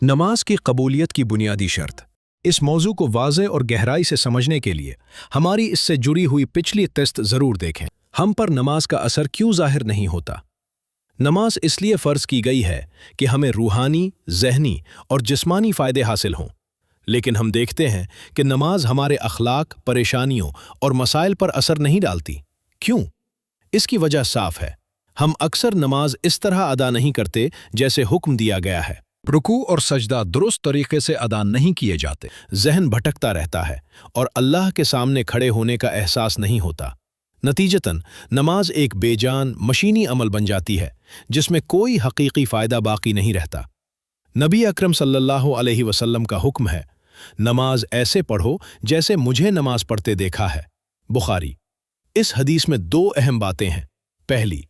نماز کی قبولیت کی بنیادی شرط۔ اس موضوع کو واضح اور گہرائی سے سمجھنے کے لیے ہماری اس سے جڑی ہوئی پچھلی قسط ضرور دیکھیں۔ ہم پر نماز کا اثر کیوں ظاہر نہیں ہوتا؟ نماز اس لیے فرض کی گئی ہے کہ ہمیں روحانی، ذہنی اور جسمانی فائدے حاصل ہوں، لیکن ہم دیکھتے ہیں کہ نماز ہمارے اخلاق، پریشانیوں اور مسائل پر اثر نہیں ڈالتی۔ کیوں؟ اس کی وجہ صاف ہے۔ ہم اکثر نماز اس طرح ادا نہیں کرتے جیسے حکم دیا گیا ہے۔ رکوع اور سجدہ درست طریقے سے ادا نہیں کیے جاتے، ذہن بھٹکتا رہتا ہے اور اللہ کے سامنے کھڑے ہونے کا احساس نہیں ہوتا۔ نتیجتاً نماز ایک بے جان، مشینی عمل بن جاتی ہے جس میں کوئی حقیقی فائدہ باقی نہیں رہتا۔ نبی اکرم صلی اللہ علیہ وسلم کا حکم ہے، نماز ایسے پڑھو جیسے مجھے نماز پڑھتے دیکھا ہے۔ بخاری۔ اس حدیث میں دو اہم باتیں ہیں۔ پہلی،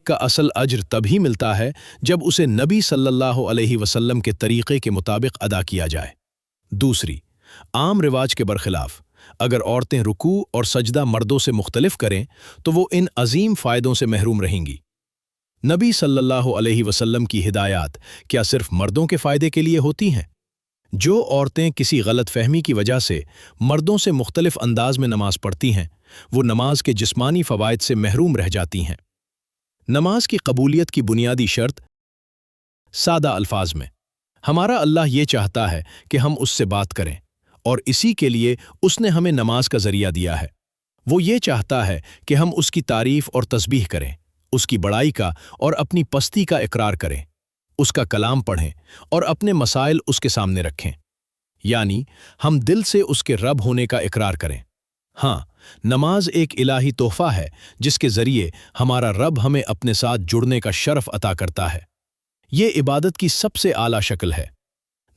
کا اصل اجر تبھی ملتا ہے جب اسے نبی صلی اللہ علیہ وسلم کے طریقے کے مطابق ادا کیا جائے۔ دوسری، عام رواج کے برخلاف اگر عورتیں رکوع اور سجدہ مردوں سے مختلف کریں تو وہ ان عظیم فائدوں سے محروم رہیں گی۔ نبی صلی اللہ علیہ وسلم کی ہدایات کیا صرف مردوں کے فائدے کے لیے ہوتی ہیں؟ جو عورتیں کسی غلط فہمی کی وجہ سے مردوں سے مختلف انداز میں نماز پڑھتی ہیں، وہ نماز کے جسمانی فوائد سے محروم رہ جاتی ہیں۔ نماز کی قبولیت کی بنیادی شرط، سادہ الفاظ میں، ہمارا اللہ یہ چاہتا ہے کہ ہم اس سے بات کریں، اور اسی کے لیے اس نے ہمیں نماز کا ذریعہ دیا ہے۔ وہ یہ چاہتا ہے کہ ہم اس کی تعریف اور تسبیح کریں، اس کی بڑائی کا اور اپنی پستی کا اقرار کریں، اس کا کلام پڑھیں اور اپنے مسائل اس کے سامنے رکھیں، یعنی ہم دل سے اس کے رب ہونے کا اقرار کریں۔ ہاں، نماز ایک الہی تحفہ ہے جس کے ذریعے ہمارا رب ہمیں اپنے ساتھ جڑنے کا شرف عطا کرتا ہے۔ یہ عبادت کی سب سے اعلیٰ شکل ہے۔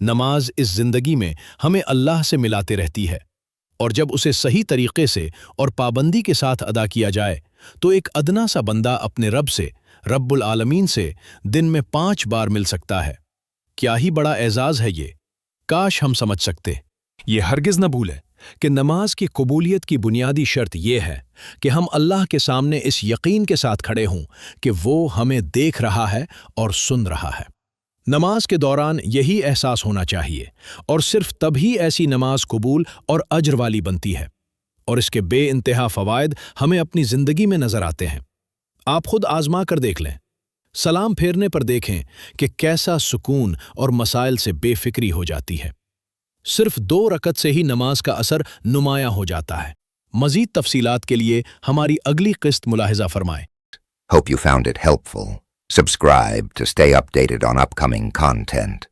نماز اس زندگی میں ہمیں اللہ سے ملاتے رہتی ہے، اور جب اسے صحیح طریقے سے اور پابندی کے ساتھ ادا کیا جائے تو ایک ادنا سا بندہ اپنے رب سے، رب العالمین سے، دن میں 5 بار مل سکتا ہے۔ کیا ہی بڑا اعزاز ہے یہ! کاش ہم سمجھ سکتے۔ یہ ہرگز نہ بھولیں کہ نماز کی قبولیت کی بنیادی شرط یہ ہے کہ ہم اللہ کے سامنے اس یقین کے ساتھ کھڑے ہوں کہ وہ ہمیں دیکھ رہا ہے اور سن رہا ہے۔ نماز کے دوران یہی احساس ہونا چاہیے، اور صرف تبھی ایسی نماز قبول اور اجر والی بنتی ہے، اور اس کے بے انتہا فوائد ہمیں اپنی زندگی میں نظر آتے ہیں۔ آپ خود آزما کر دیکھ لیں۔ سلام پھیرنے پر دیکھیں کہ کیسا سکون اور مسائل سے بے فکری ہو جاتی ہے۔ صرف 2 رکعت سے ہی نماز کا اثر نمایاں ہو جاتا ہے۔ مزید تفصیلات کے لیے ہماری اگلی قسط ملاحظہ فرمائیں۔ Hope you found it helpful. Subscribe to stay updated on upcoming content.